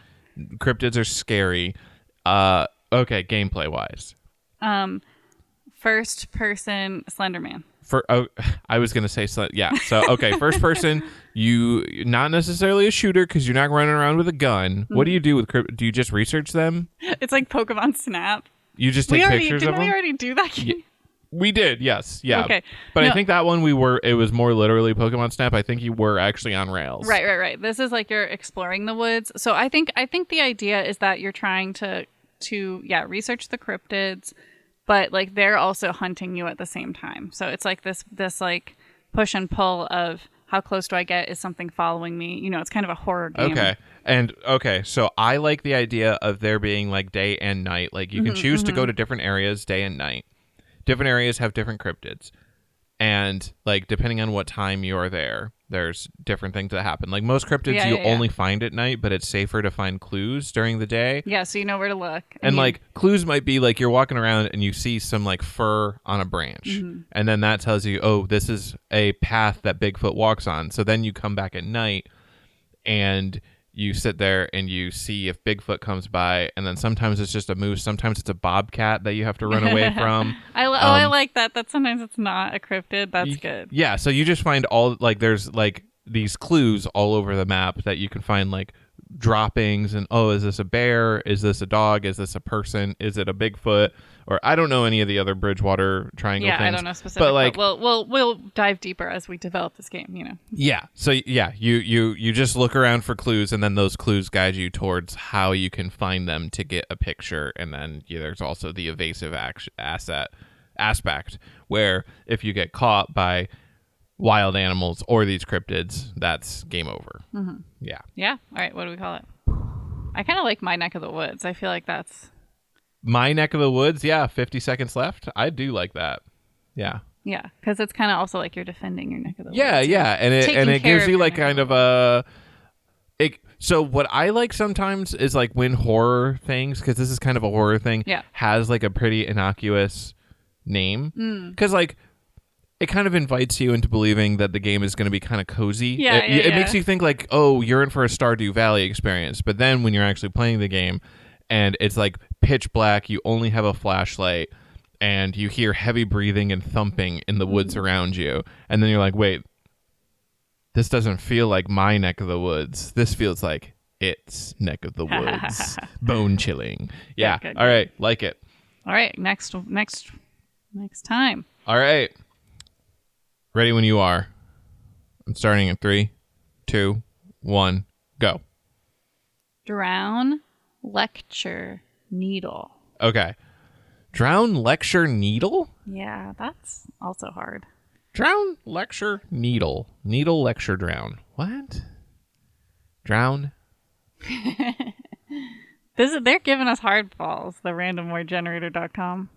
Cryptids are scary. Okay, gameplay wise. First person Slenderman. I was gonna say yeah. So okay, first person. You not necessarily a shooter because you're not running around with a gun. What do you do with do you just research them? It's like Pokemon Snap. You just take pictures of Didn't them. we already do that game? We did, yes, yeah. Okay, but no. I think that one it was more literally Pokemon Snap. I think you were actually on rails. Right. This is like you're exploring the woods. So I think the idea is that you're trying to research the cryptids, but like they're also hunting you at the same time. So it's like this like push and pull of how close do I get? Is something following me? You know, it's kind of a horror game. Okay. So I like the idea of there being like day and night. Like you can choose to go to different areas day and night. Different areas have different cryptids. And like depending on what time you are there, there's different things that happen. Like most cryptids you only find at night, but it's safer to find clues during the day. Yeah, so you know where to look. And like clues might be like you're walking around and you see some like fur on a branch. And then that tells you, oh, this is a path that Bigfoot walks on. So then you come back at night and you sit there and you see if Bigfoot comes by, and then sometimes it's just a moose, sometimes it's a bobcat that you have to run away from. I like that. That sometimes it's not a cryptid. That's good. Yeah, so you just find all like there's like these clues all over the map that you can find like droppings and is this a bear? Is this a dog? Is this a person? Is it a Bigfoot? Or I don't know any of the other Bridgewater Triangle things. Yeah, I don't know specific, but like we'll dive deeper as we develop this game, you know. Yeah. So yeah, you just look around for clues, and then those clues guide you towards how you can find them to get a picture, and then there's also the evasive aspect where if you get caught by wild animals or these cryptids, that's game over. Yeah. All right, what do we call it? I kind of like my neck of the woods. I feel like that's my neck of the woods. Yeah, 50 seconds left. I do like that. Yeah. Yeah, because it's kind of also like you're defending your neck of the woods. Yeah, and it gives you like kind of a. So what I like sometimes is like when horror things, because this is kind of a horror thing, has like a pretty innocuous name, because like it kind of invites you into believing that the game is going to be kind of cozy. It makes you think like, oh, you're in for a Stardew Valley experience, but then when you're actually playing the game and it's like pitch black, you only have a flashlight, and you hear heavy breathing and thumping in the woods around you, and then you're like, wait, this doesn't feel like my neck of the woods. This feels like its neck of the woods. Bone chilling. Yeah. Good. All right. Like it. All right. Next time. All right. Ready when you are. I'm starting in 3, 2, 1, go. Drown, lecture, needle. Okay. Drown, lecture, needle? Yeah, that's also hard. Drown, lecture, needle. Needle, lecture, drown. What? Drown? They're giving us hardballs, the randomwordgenerator.com.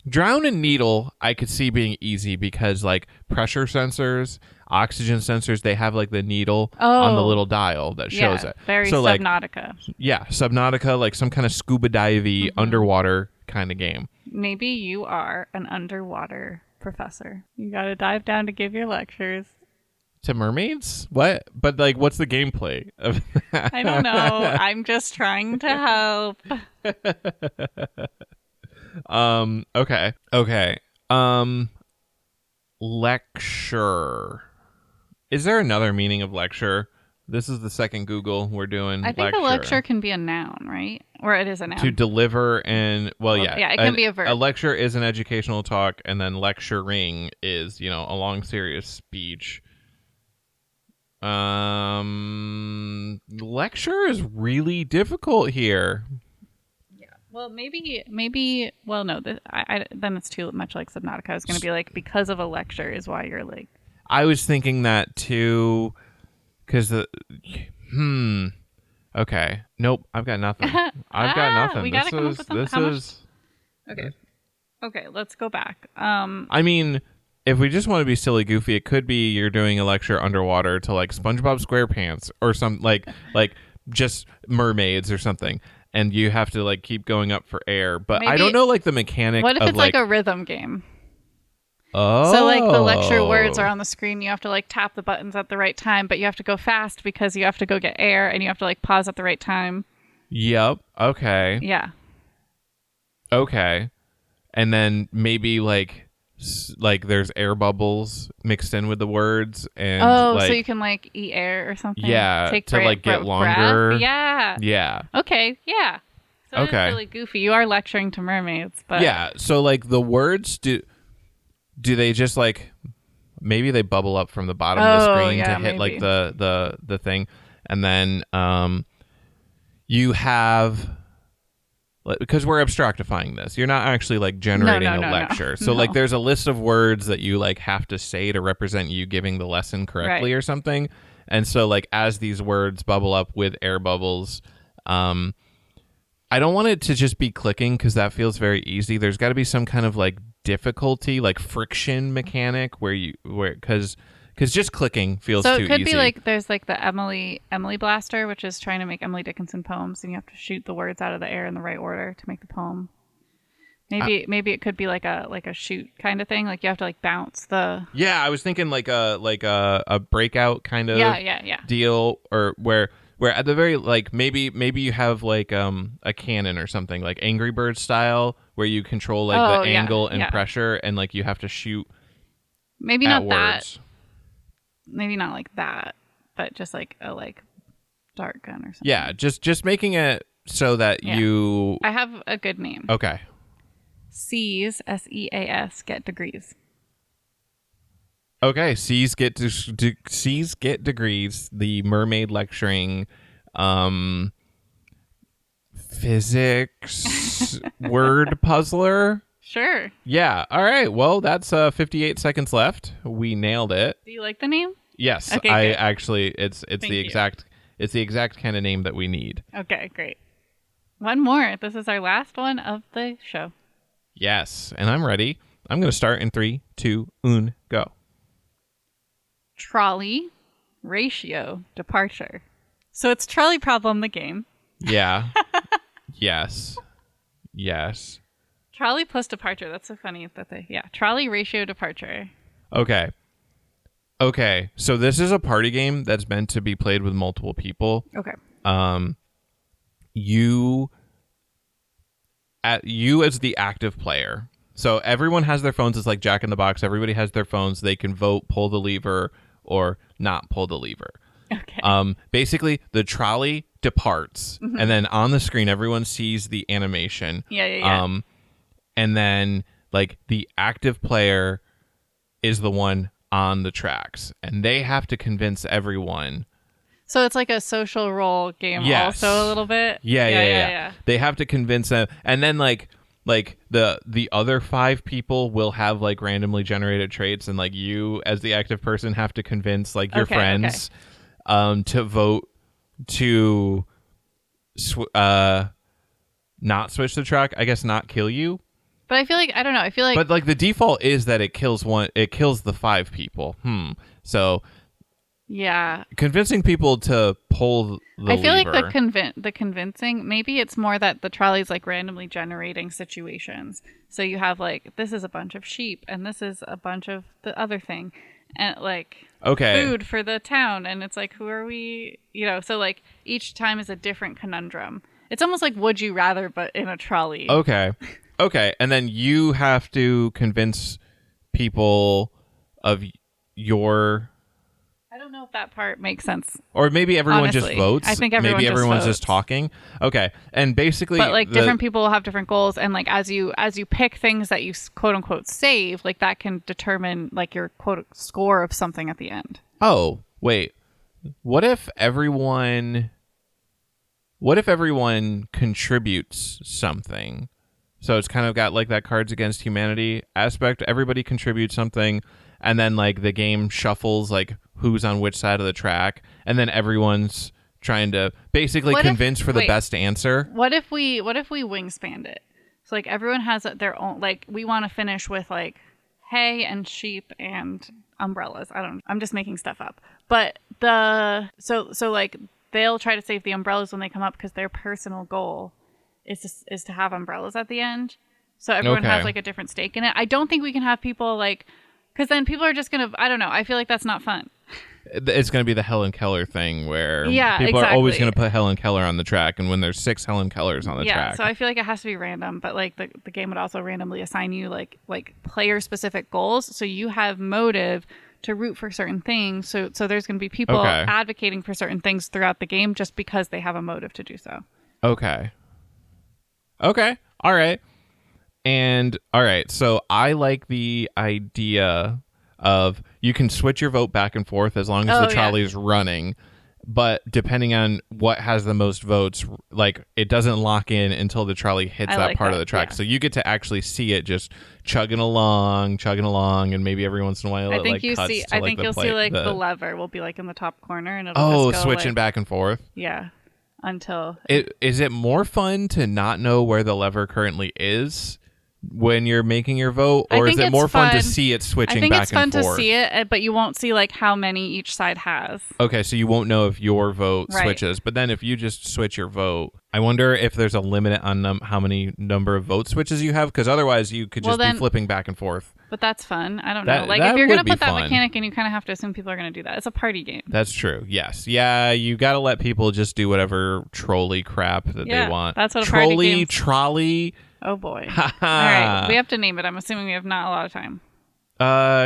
Drown and needle, I could see being easy because like pressure sensors, oxygen sensors, they have like the needle on the little dial that shows it. Very so, Subnautica. Like, yeah, Subnautica, like some kind of scuba divey underwater kind of game. Maybe you are an underwater professor. You got to dive down to give your lectures. To mermaids? What? But like, what's the gameplay of that? I don't know. I'm just trying to help. Okay. Lecture. Is there another meaning of lecture? This is the second Google we're doing. I think a lecture can be a noun, right? Or it is a noun. To deliver and yeah, it can be a verb. A lecture is an educational talk, and then lecturing is, a long serious speech. Lecture is really difficult here. Yeah. Well, maybe. Well, no. Then it's too much like Subnautica. I was going to be like, because of a lecture is why you're like. I was thinking that too, because Okay. Nope. I've got nothing. I've got nothing. We gotta come up with something. This is. Okay. Okay. Let's go back. I mean, if we just want to be silly goofy, it could be you're doing a lecture underwater to like SpongeBob SquarePants or some like just mermaids or something, and you have to like keep going up for air. But Maybe, I don't know like the mechanic. What if of, it's like a rhythm game? Oh. So like the lecture words are on the screen. You have to like tap the buttons at the right time, but you have to go fast because you have to go get air, and you have to like pause at the right time. Yep. Okay. Yeah. Okay. And then maybe like there's air bubbles mixed in with the words, and so you can like eat air or something. Yeah, to get longer. Breath. Yeah. Yeah. Okay. Yeah. So okay. It's really goofy. You are lecturing to mermaids, but yeah. So like the words do they just like maybe they bubble up from the bottom of the screen to hit maybe. like the thing, and then you have. Because we're abstractifying this, you're not actually like generating a lecture. So like there's a list of words that you like have to say to represent you giving the lesson correctly or something. And so like as these words bubble up with air bubbles, I don't want it to just be clicking because that feels very easy. There's got to be some kind of like difficulty, like friction mechanic because just clicking feels too easy. So it could be like there's like the Emily Blaster, which is trying to make Emily Dickinson poems, and you have to shoot the words out of the air in the right order to make the poem. Maybe it could be like a shoot kind of thing. Like you have to like bounce the. Yeah, I was thinking like a breakout kind of deal, or where at the very like maybe you have like a cannon or something like Angry Birds style where you control like the angle and pressure, and like you have to shoot. Maybe at not words. that. Maybe not like that, but just like a dart gun or something. Yeah, just making it so that you. I have a good name. Okay. Seas, SEAS, get degrees. Okay, C's get degrees. The mermaid lecturing, physics word puzzler. Sure. Yeah. All right. Well, that's 58 seconds left. We nailed it. Do you like the name? Yes. Okay, I good. actually it's the exact kind of name that we need. Okay, great. One more. This is our last one of the show. Yes, and I'm ready. I'm going to start in 3, 2, 1, go. Trolley, ratio, departure. So it's Trolley Problem, the game. Yeah. Yes. Trolley plus departure. That's so funny that trolley, ratio, departure. Okay. So this is a party game that's meant to be played with multiple people. Okay. You as the active player. So everyone has their phones. It's like Jack in the Box. Everybody has their phones. They can vote, pull the lever, or not pull the lever. Okay. Basically, the trolley departs, and then on the screen, everyone sees the animation. Yeah. And then, like, the active player is the one on the tracks, and they have to convince everyone. So it's like a social role game also a little bit? Yeah. They have to convince them. And then, like the other 5 people will have, like, randomly generated traits, and, like, you, as the active person, have to convince, like, your friends to vote to not switch the track. I guess not kill you. But I feel like, I don't know. I feel like... But, like, the default is that it kills the 5 people. So... Yeah. Convincing people to pull the I feel lever. like the convincing, maybe it's more that the trolley's like randomly generating situations. So you have like, this is a bunch of sheep and this is a bunch of the other thing. And like food for the town. And it's like, who are we? So like each time is a different conundrum. It's almost like Would You Rather, but in a trolley. Okay. And then you have to convince people of your... know if that part makes sense. Or maybe everyone just Honestly, votes. I think everyone maybe just everyone's votes. just talking. Okay, and basically, But like different people will have different goals, and like as you pick things that you quote unquote save, like that can determine like your quote score of something at the end. Oh wait, what if everyone contributes something? So it's kind of got like that Cards Against Humanity aspect. Everybody contributes something, and then like the game shuffles like who's on which side of the track, and then everyone's trying to basically convince for the best answer. What if we wingspanned it? So like everyone has their own, like we want to finish with like hay and sheep and umbrellas. I'm just making stuff up. But so like they'll try to save the umbrellas when they come up because their personal goal is to have umbrellas at the end. So everyone has like a different stake in it. I don't think we can have people like, because then people are just going to, I don't know. I feel like that's not fun. It's going to be the Helen Keller thing where people are always going to put Helen Keller on the track, and when there's 6 Helen Kellers on the track. Yeah, so I feel like it has to be random, but like the game would also randomly assign you like player specific goals, so you have motive to root for certain things. So there's going to be people advocating for certain things throughout the game just because they have a motive to do so. Okay. All right. And all right, so I like the idea of you can switch your vote back and forth as long as the trolley is running, but depending on what has the most votes, like it doesn't lock in until the trolley hits that part of the track. So you get to actually see it just chugging along, and maybe every once in a while I it think like cuts to I think you'll see like the lever will be like in the top corner and it'll just go, switching like, back and forth. Yeah. Until is it more fun to not know where the lever currently is when you're making your vote, or is it more fun to see it switching back and forth? I think it's fun to see it, but you won't see like how many each side has. Okay, so you won't know if your vote switches, but then if you just switch your vote, I wonder if there's a limit on how many number of vote switches you have, because otherwise you could just be flipping back and forth. But that's fun. I don't know. Like if you're going to put that mechanic in, you kind of have to assume people are going to do that. It's a party game. That's true. Yes. Yeah, you got to let people just do whatever trolley crap that they want. That's what a party game. Trolley. Oh boy. All right, we have to name it. I'm assuming we have not a lot of time.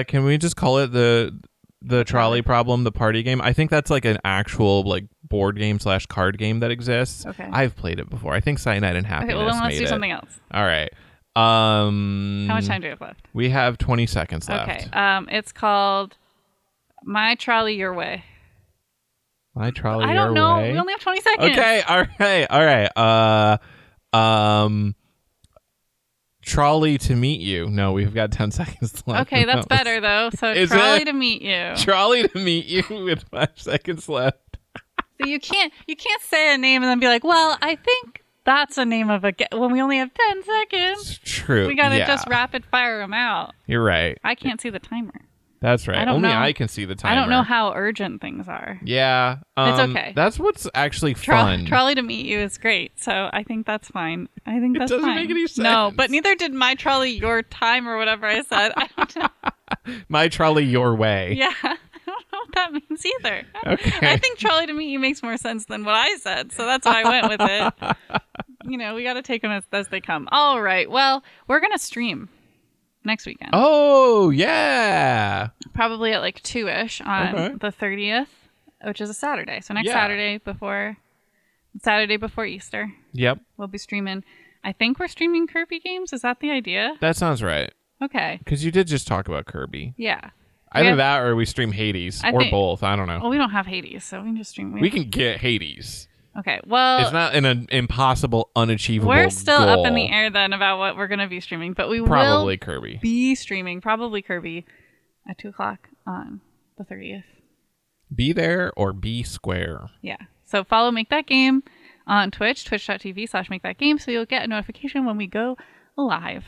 Can we just call it the trolley problem, the party game? I think that's like an actual like board game / card game that exists. Okay. I've played it before. I think Cyanide and Happiness. Okay, well then let's made do it. something else. All right. How much time do we have left? We have 20 seconds left. Okay. It's called My Trolley Your Way. My Trolley Your Way? I don't know. We only have 20 seconds. Okay. All right. Trolley to meet you. No, we've got 10 seconds left. Okay, that's better though. So trolley to meet you. Trolley to meet you with 5 seconds left. So you can't say a name and then be like, well, I think that's a name of a when we only have 10 seconds. It's true. We gotta just rapid fire them out. You're right. I can't see the timer. That's right. Only I can see the timer. I don't know how urgent things are. Yeah. It's okay. That's what's actually fun. Trolley to meet you is great. So I think that's fine. I think that's fine. It doesn't make any sense. No, but neither did My Trolley Your Time or whatever I said. I don't know. My Trolley Your Way. Yeah. I don't know what that means either. Okay. I think Trolley to meet you makes more sense than what I said. So that's why I went with it. We got to take them as they come. All right. Well, we're going to stream next weekend. Oh, yeah. Probably at like 2-ish on the 30th, which is a Saturday. So next Saturday before Easter. Yep. We'll be streaming. I think we're streaming Kirby games. Is that the idea? That sounds right. Okay. Because you did just talk about Kirby. Yeah. Either that or we stream Hades. Both. I don't know. Well, we don't have Hades, so we can just stream. We can get Hades. Okay, well... It's not an impossible, unachievable We're still goal. up in the air then about what we're going to be streaming, but we probably will Kirby. Be streaming probably Kirby at 2 o'clock on the 30th. Be there or be square. Yeah. So follow Make That Game on Twitch, twitch.tv/MakeThatGame, so you'll get a notification when we go live.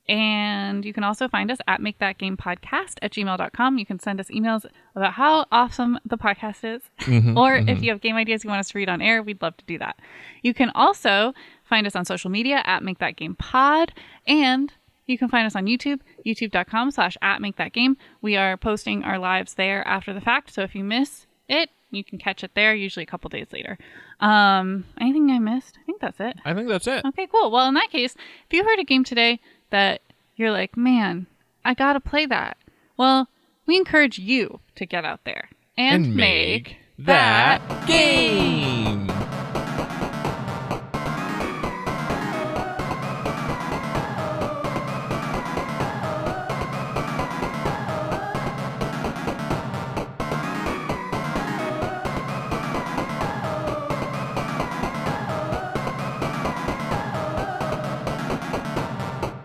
And you can also find us at makethatgamepodcast@gmail.com. You can send us emails about how awesome the podcast is. If you have game ideas you want us to read on air, we'd love to do that. You can also find us on social media at makethatgamepod. And you can find us on YouTube, youtube.com/@makethatgame. We are posting our lives there after the fact. So if you miss it, you can catch it there, usually a couple days later. Anything I missed? I think that's it. I think that's it. Okay, cool. Well, in that case, if you heard a game today that you're like, man, I gotta play that. Well, we encourage you to get out there and make that game.